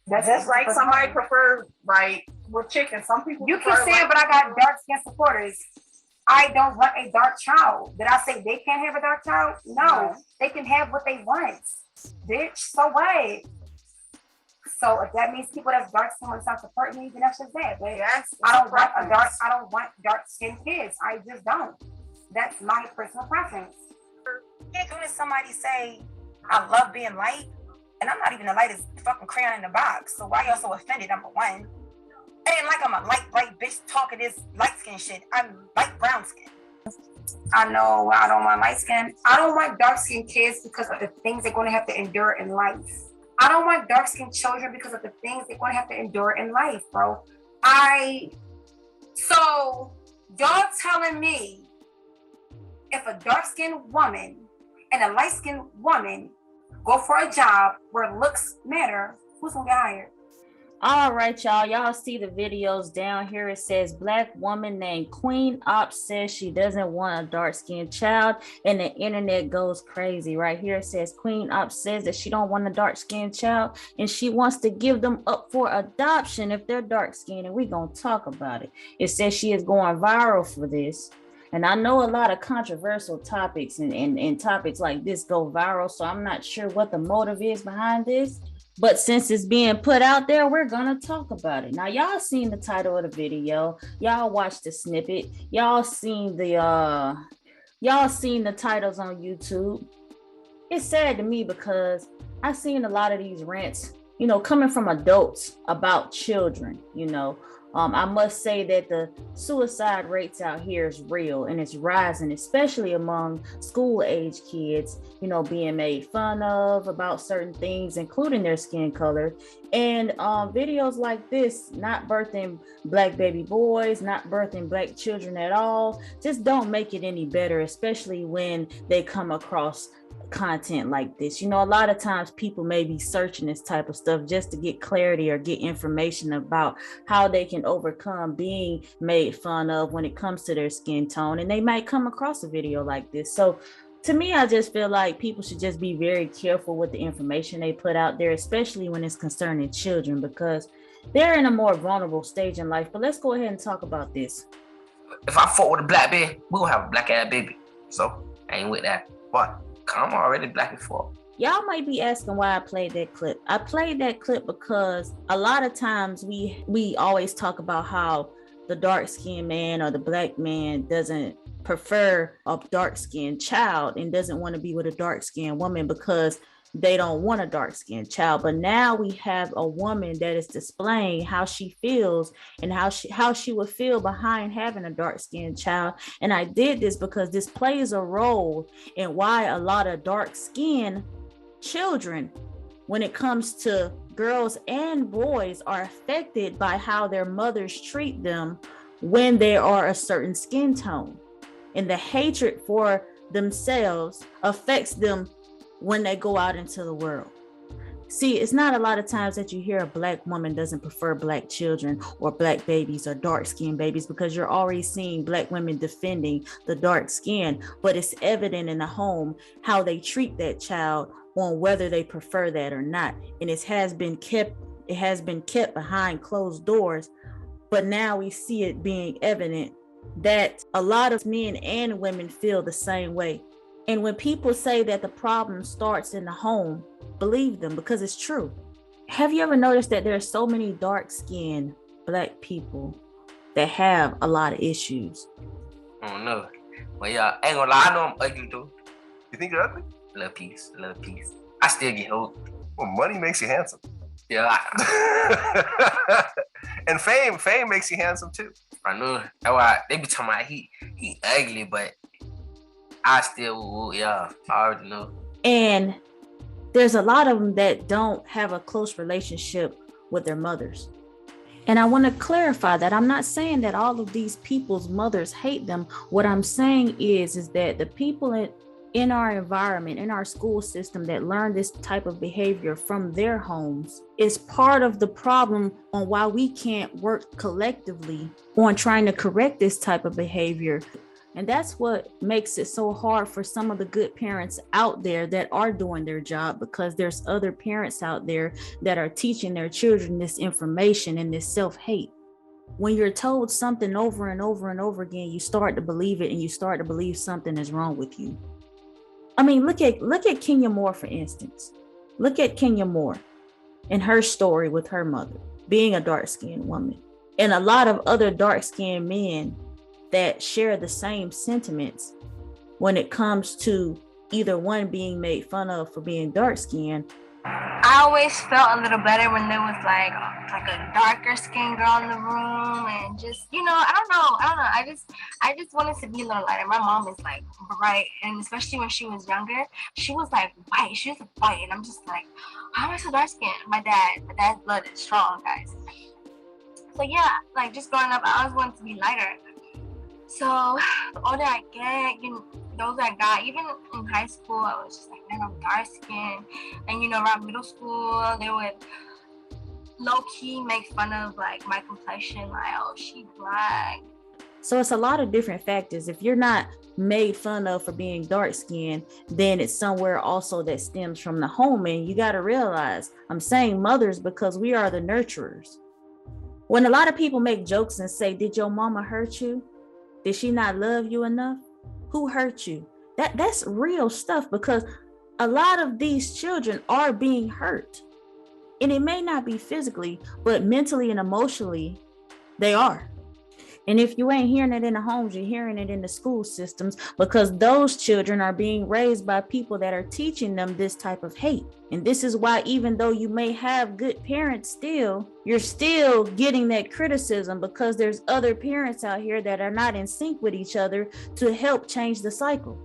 That's Just like somebody prefer like with chicken. Some people you keep prefer saying, like, but I got dark skin supporters. I don't want a dark child. Did I say they can't have a dark child? No, they can have what they want, bitch. So what? So if that means people that's dark skin want to support me, then that's just that. But yes, I don't want a dark. I don't want dark skinned kids. I just don't. That's my personal preference. As soon as somebody say, "I love being light," and I'm not even the lightest fucking crayon in the box. So why y'all so offended? Number one, I didn't like I'm a light bright bitch talking this light skin shit. I'm light brown skin. I know I don't want light skin. I don't want dark skinned kids because of the things they're going to have to endure in life. I don't want dark skinned children because of the things they're going to have to endure in life, bro. So y'all telling me if a dark skinned woman and a light skinned woman go for a job where looks matter, who's gonna get hired? All right, y'all. Y'all see the videos down here. It says black woman named Queen Op says she doesn't want a dark-skinned child, and the internet goes crazy. Right here it says Queen Op says that she don't want a dark-skinned child, and she wants to give them up for adoption if they're dark-skinned, and we're gonna talk about it. It says she is going viral for this. And I know a lot of controversial topics and topics like this go viral, so I'm not sure what the motive is behind this. But since it's being put out there, we're gonna talk about it. Now, y'all seen the title of the video. Y'all watched the snippet. Y'all seen the titles on YouTube. It's sad to me because I've seen a lot of these rants, coming from adults about children, I must say that the suicide rates out here is real and it's rising, especially among school age kids, being made fun of about certain things, including their skin color. And videos like this, not birthing black baby boys, not birthing black children at all, just don't make it any better, especially when they come across content like this. A lot of times people may be searching this type of stuff just to get clarity or get information about how they can overcome being made fun of when it comes to their skin tone, and they might come across a video like this. So to me, I just feel like people should just be very careful with the information they put out there, especially when it's concerning children, because they're in a more vulnerable stage in life. But let's go ahead and talk about this. If I fought with a black baby, we gonna have a black ass baby. So I ain't with that. But I'm already black before. Y'all might be asking why I played that clip. I played that clip because a lot of times we always talk about how the dark-skinned man or the black man doesn't prefer a dark-skinned child and doesn't want to be with a dark-skinned woman because they don't want a dark-skinned child. But now we have a woman that is displaying how she feels and how she would feel behind having a dark-skinned child. And I did this because this plays a role in why a lot of dark-skinned children, when it comes to girls and boys, are affected by how their mothers treat them when they are a certain skin tone. And the hatred for themselves affects them when they go out into the world. See, it's not a lot of times that you hear a black woman doesn't prefer black children or black babies or dark-skinned babies, because you're already seeing black women defending the dark skin, but it's evident in the home how they treat that child on whether they prefer that or not. And it has been kept behind closed doors, but now we see it being evident that a lot of men and women feel the same way. And when people say that the problem starts in the home, believe them, because it's true. Have you ever noticed that there are so many dark-skinned black people that have a lot of issues? I don't know. But yeah, I ain't gonna lie, I know I'm ugly too. You think you're ugly? Little piece. I still get hoed. Well, money makes you handsome. Yeah. And fame makes you handsome too. I know. That's why they be talking about he ugly, but I still, yeah, I already know. And there's a lot of them that don't have a close relationship with their mothers. And I want to clarify that I'm not saying that all of these people's mothers hate them. What I'm saying is that the people in our environment, in our school system, that learn this type of behavior from their homes is part of the problem on why we can't work collectively on trying to correct this type of behavior. And that's what makes it so hard for some of the good parents out there that are doing their job, because there's other parents out there that are teaching their children this information and this self-hate. When you're told something over and over and over again, you start to believe it, and you start to believe something is wrong with you. I mean, look at Kenya Moore, for instance. Look at Kenya Moore and her story with her mother being a dark-skinned woman, and a lot of other dark-skinned men that share the same sentiments when it comes to either one being made fun of for being dark-skinned. I always felt a little better when there was like a darker skinned girl in the room, and just, you know, I don't know. I just wanted to be a little lighter. My mom is like bright, and especially when she was younger, she was like white. She was white, and I'm just like, how am I so dark skinned? My dad's blood is strong, guys. So yeah, like just growing up, I always wanted to be lighter. So the older I get, you know, the older I got, even in high school, I was just like, man, I'm dark skinned. And you know, around middle school, they would low-key make fun of like my complexion, like, oh, she black. So it's a lot of different factors. If you're not made fun of for being dark skinned, then it's somewhere also that stems from the home. And you got to realize, I'm saying mothers because we are the nurturers. When a lot of people make jokes and say, did your mama hurt you? Did she not love you enough? Who hurt you? That's real stuff, because a lot of these children are being hurt. And it may not be physically, but mentally and emotionally, they are. And if you ain't hearing it in the homes, you're hearing it in the school systems, because those children are being raised by people that are teaching them this type of hate. And this is why, even though you may have good parents still, you're still getting that criticism, because there's other parents out here that are not in sync with each other to help change the cycle.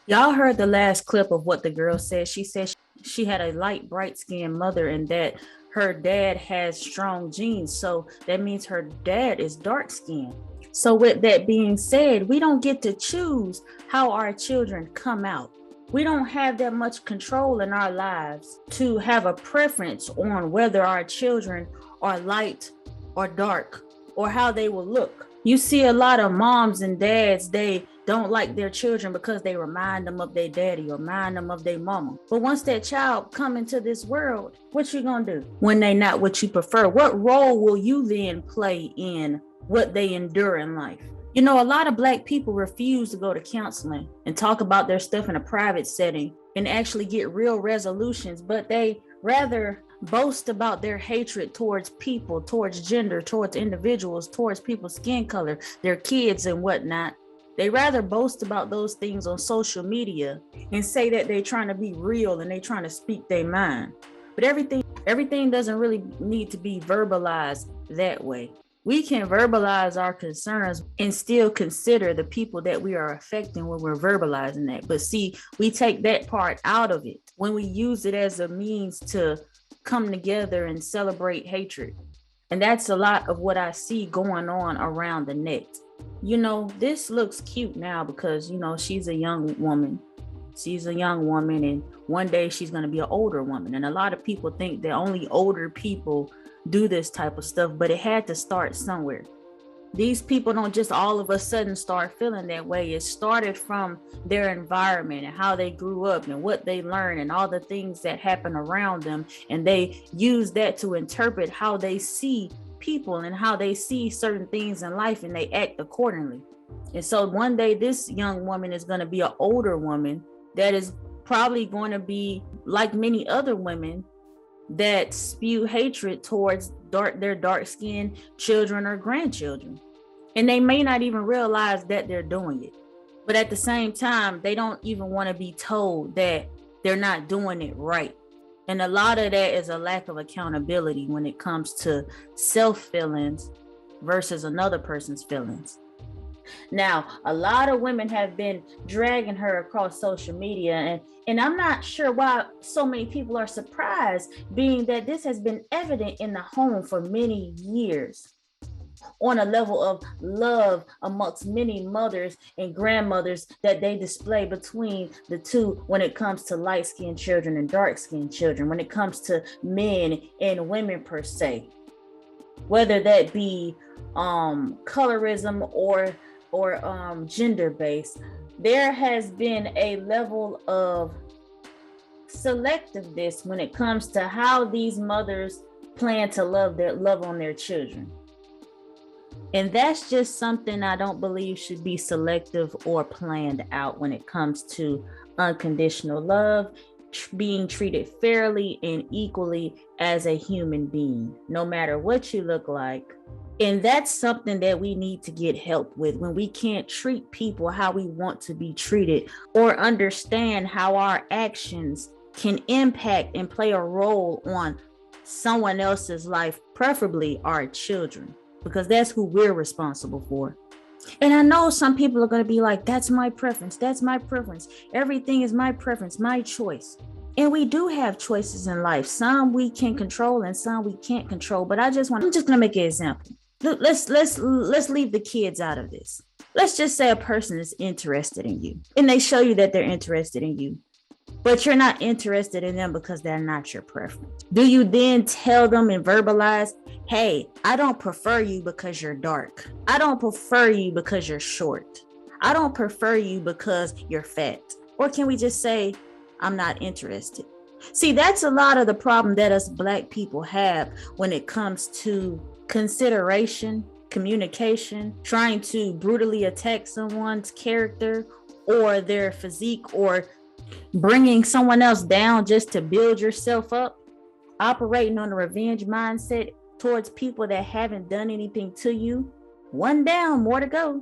Y'all heard the last clip of what the girl said. She said she had a light, bright-skinned mother, and that her dad has strong genes. So that means her dad is dark-skinned. So with that being said, we don't get to choose how our children come out. We don't have that much control in our lives to have a preference on whether our children are light or dark or how they will look. You see a lot of moms and dads, they don't like their children because they remind them of their daddy or remind them of their mama. But once that child come into this world, what you gonna do when they not what you prefer? What role will you then play in what they endure in life? You know, a lot of Black people refuse to go to counseling and talk about their stuff in a private setting and actually get real resolutions, but they rather boast about their hatred towards people, towards gender, towards individuals, towards people's skin color, their kids and whatnot. They rather boast about those things on social media and say that they're trying to be real and they're trying to speak their mind. But everything doesn't really need to be verbalized that way. We can verbalize our concerns and still consider the people that we are affecting when we're verbalizing that. But see, we take that part out of it when we use it as a means to come together and celebrate hatred. And that's a lot of what I see going on around the net. You know, this looks cute now because, you know, she's a young woman. She's a young woman, and one day she's going to be an older woman. And a lot of people think that only older people do this type of stuff, but it had to start somewhere. These people don't just all of a sudden start feeling that way. It started from their environment and how they grew up and what they learned and all the things that happen around them. And they use that to interpret how they see people and how they see certain things in life, and they act accordingly. And so one day this young woman is going to be an older woman that is probably going to be like many other women that spew hatred towards their dark-skinned children or grandchildren. And they may not even realize that they're doing it. But at the same time, they don't even want to be told that they're not doing it right. And a lot of that is a lack of accountability when it comes to self-feelings versus another person's feelings. Now, a lot of women have been dragging her across social media, and I'm not sure why so many people are surprised, being that this has been evident in the home for many years on a level of love amongst many mothers and grandmothers that they display between the two when it comes to light-skinned children and dark-skinned children, when it comes to men and women per se, whether that be colorism or or gender based, there has been a level of selectiveness when it comes to how these mothers plan to love on their children. And that's just something I don't believe should be selective or planned out when it comes to unconditional love, being treated fairly and equally as a human being, no matter what you look like. And that's something that we need to get help with when we can't treat people how we want to be treated, or understand how our actions can impact and play a role on someone else's life, preferably our children, because that's who we're responsible for. And I know some people are going to be like, that's my preference. That's my preference. Everything is my preference, my choice. And we do have choices in life. Some we can control and some we can't control. But I'm just going to make an example. Let's leave the kids out of this. Let's just say a person is interested in you and they show you that they're interested in you, but you're not interested in them because they're not your preference. Do you then tell them and verbalize, hey, I don't prefer you because you're dark. I don't prefer you because you're short. I don't prefer you because you're fat. Or can we just say, I'm not interested? See, that's a lot of the problem that us Black people have when it comes to consideration, communication, trying to brutally attack someone's character or their physique, or bringing someone else down just to build yourself up, operating on a revenge mindset towards people that haven't done anything to you. One down, more to go.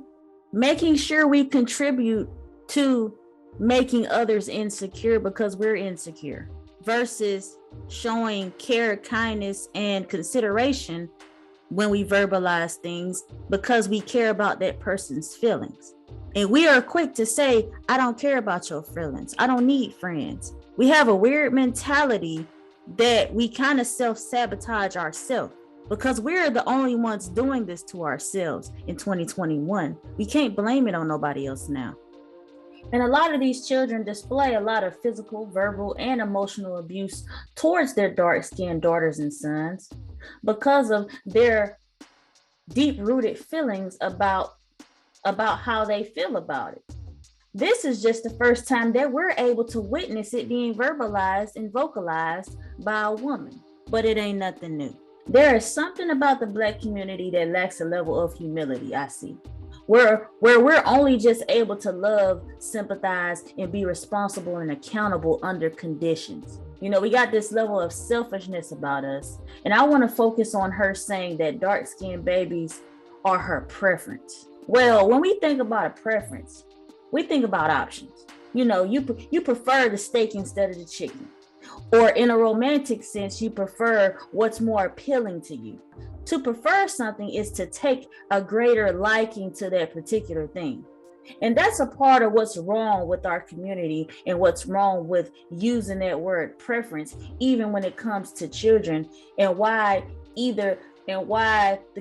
Making sure we contribute to making others insecure because we're insecure, versus showing care, kindness, and consideration when we verbalize things because we care about that person's feelings. And we are quick to say, I don't care about your feelings. I don't need friends. We have a weird mentality that we kind of self-sabotage ourselves because we're the only ones doing this to ourselves in 2021. We can't blame it on nobody else now. And a lot of these children display a lot of physical, verbal, and emotional abuse towards their dark-skinned daughters and sons because of their deep-rooted feelings about how they feel about it. This is just the first time that we're able to witness it being verbalized and vocalized by a woman, but it ain't nothing new. There is something about the Black community that lacks a level of humility, I see. Where we're only just able to love, sympathize, and be responsible and accountable under conditions. You know, we got this level of selfishness about us. And I want to focus on her saying that dark-skinned babies are her preference. Well, when we think about a preference, we think about options. You know, you prefer the steak instead of the chicken. Or in a romantic sense, you prefer what's more appealing to you. To prefer something is to take a greater liking to that particular thing. And that's a part of what's wrong with our community and what's wrong with using that word preference, even when it comes to children, and why the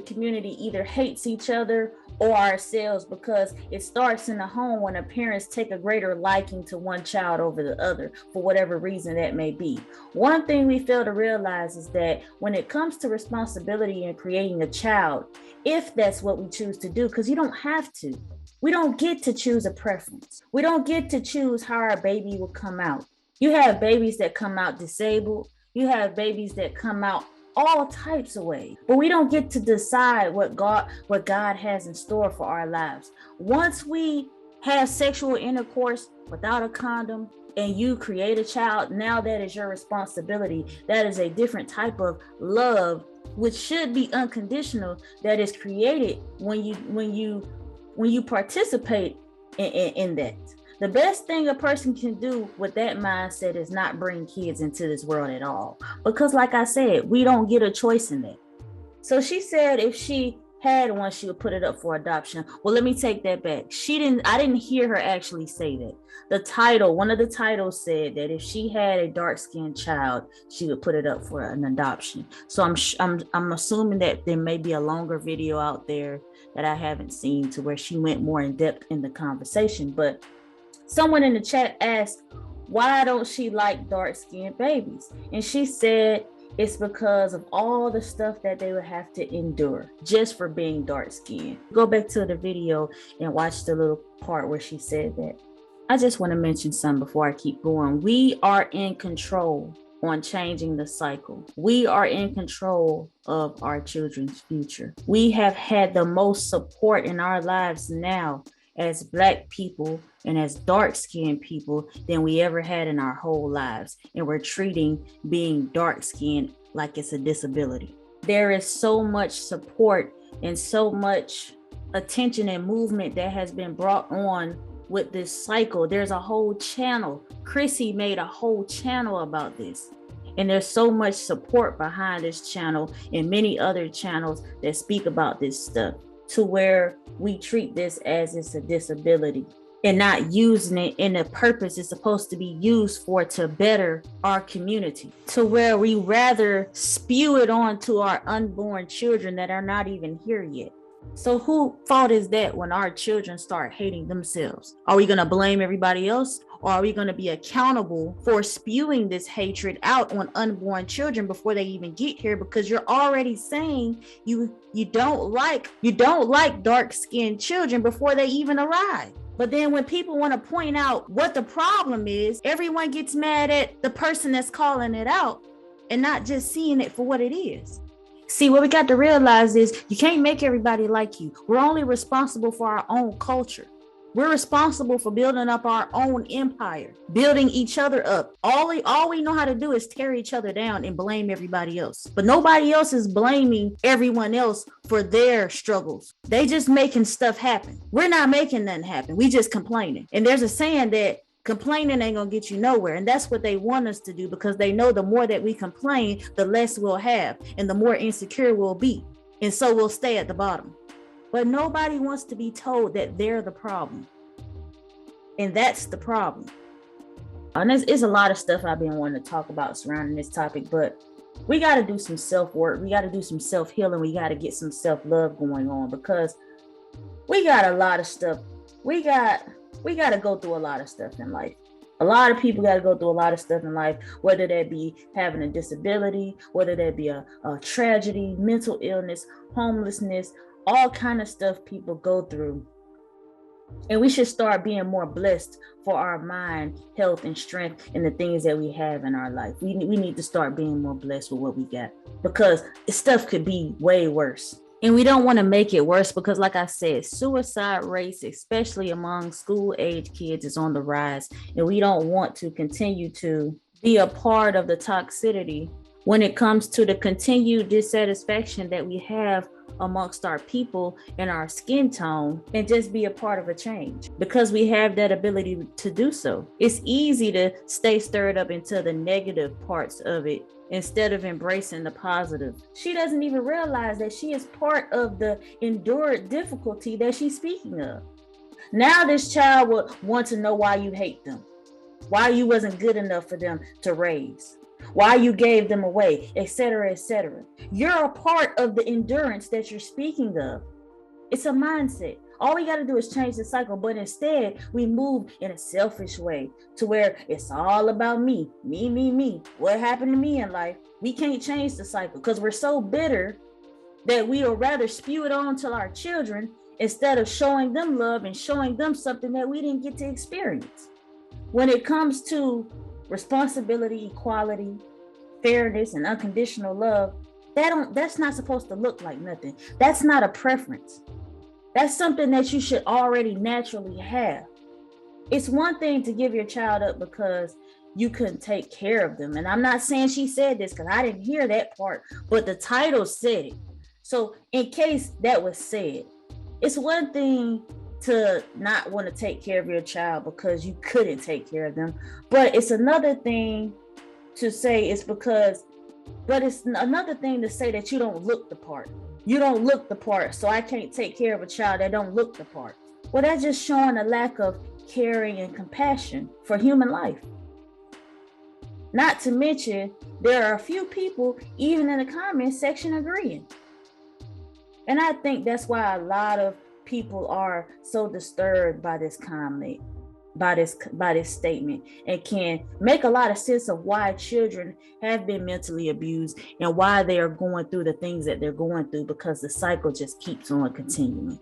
community either hates each other or ourselves, because it starts in the home when the parents take a greater liking to one child over the other for whatever reason that may be. One thing we fail to realize is that when it comes to responsibility in creating a child, if that's what we choose to do, because you don't have to, we don't get to choose a preference. We don't get to choose how our baby will come out. You have babies that come out disabled. You have babies that come out all types of ways, but we don't get to decide what God has in store for our lives. Once we have sexual intercourse without a condom and you create a child, now that is your responsibility. That is a different type of love, which should be unconditional, that is created when you participate in that. The best thing a person can do with that mindset is not bring kids into this world at all. Because like I said, we don't get a choice in that. So she said if she had one, she would put it up for adoption. Well, let me take that back. I didn't hear her actually say that. One of the titles said that if she had a dark-skinned child, she would put it up for an adoption. So I'm assuming that there may be a longer video out there that I haven't seen to where she went more in depth in the conversation. But someone in the chat asked, why don't she like dark-skinned babies? And she said, It's because of all the stuff that they would have to endure just for being dark skinned. Go back to the video and watch the little part where she said that. I just want to mention something before I keep going. We are in control on changing the cycle. We are in control of our children's future. We have had the most support in our lives now as Black people and as dark-skinned people than we ever had in our whole lives. And we're treating being dark-skinned like it's a disability. There is so much support and so much attention and movement that has been brought on with this cycle. There's a whole channel. Chrissy made a whole channel about this. And there's so much support behind this channel and many other channels that speak about this stuff, to where we treat this as it's a disability and not using it in a purpose it's supposed to be used for, to better our community, to where we rather spew it on to our unborn children that are not even here yet. So whose fault is that when our children start hating themselves? Are we going to blame everybody else? Or are we going to be accountable for spewing this hatred out on unborn children before they even get here? Because you're already saying you don't like dark-skinned children before they even arrive. But then when people want to point out what the problem is, everyone gets mad at the person that's calling it out and not just seeing it for what it is. See, what we got to realize is you can't make everybody like you. We're only responsible for our own culture. We're responsible for building up our own empire, building each other up. All we know how to do is tear each other down and blame everybody else. But nobody else is blaming everyone else for their struggles. They just making stuff happen. We're not making nothing happen. We just complaining. And there's a saying that complaining ain't gonna get you nowhere. And that's what they want us to do, because they know the more that we complain, the less we'll have and the more insecure we'll be. And so we'll stay at the bottom. But nobody wants to be told that they're the problem. And that's the problem. And there's a lot of stuff I've been wanting to talk about surrounding this topic, but we got to do some self-work. We got to do some self-healing. We got to get some self-love going on, because we got a lot of stuff. We got to go through a lot of stuff in life. A lot of people got to go through a lot of stuff in life, whether that be having a disability, whether that be a tragedy, mental illness, homelessness, all kind of stuff people go through. And we should start being more blessed for our mind, health, and strength in the things that we have in our life. We need to start being more blessed with what we got, because stuff could be way worse. And we don't want to make it worse, because like I said, suicide rates, especially among school age kids, is on the rise. And we don't want to continue to be a part of the toxicity when it comes to the continued dissatisfaction that we have amongst our people and our skin tone, and just be a part of a change, because we have that ability to do so. It's easy to stay stirred up into the negative parts of it instead of embracing the positive. She doesn't even realize that she is part of the endured difficulty that she's speaking of. Now this child would want to know why you hate them, why you wasn't good enough for them to raise, why you gave them away, etc., etc. You're a part of the endurance that you're speaking of. It's a mindset. All we got to do is change the cycle, but instead we move in a selfish way to where it's all about me. What happened to me in life? We can't change the cycle because we're so bitter that we would rather spew it on to our children instead of showing them love and showing them something that we didn't get to experience. When it comes to responsibility, equality, fairness, and unconditional love, that's not supposed to look like nothing. That's not a preference. That's something that you should already naturally have. It's one thing to give your child up because you couldn't take care of them. And I'm not saying she said this because I didn't hear that part, but the title said it. So in case that was said, it's one thing to not want to take care of your child because you couldn't take care of them. But it's another thing to say it's another thing to say that you don't look the part. You don't look the part, so I can't take care of a child that don't look the part. Well, that's just showing a lack of caring and compassion for human life. Not to mention, there are a few people, even in the comments section, agreeing. And I think that's why a lot of people are so disturbed by this comment, by this statement, and can make a lot of sense of why children have been mentally abused and why they are going through the things that they're going through, because the cycle just keeps on continuing.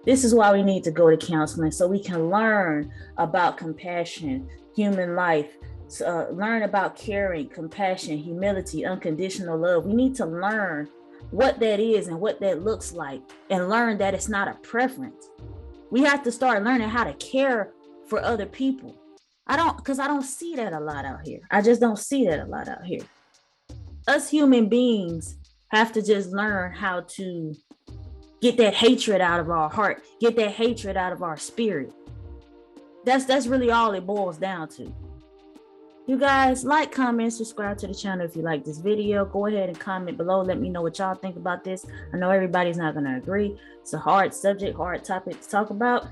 This is why we need to go to counseling, so we can learn about compassion, human life, learn about caring, compassion, humility, unconditional love. We need to learn what that is and what that looks like, and learn that it's not a preference. We have to start learning how to care for other people. Because I don't see that a lot out here. I just don't see that a lot out here. Us human beings have to just learn how to get that hatred out of our heart, get that hatred out of our spirit. That's really all it boils down to. You guys, like, comment, subscribe to the channel if you like this video. Go ahead and comment below. Let me know what y'all think about this. I know everybody's not going to agree. It's a hard subject, hard topic to talk about.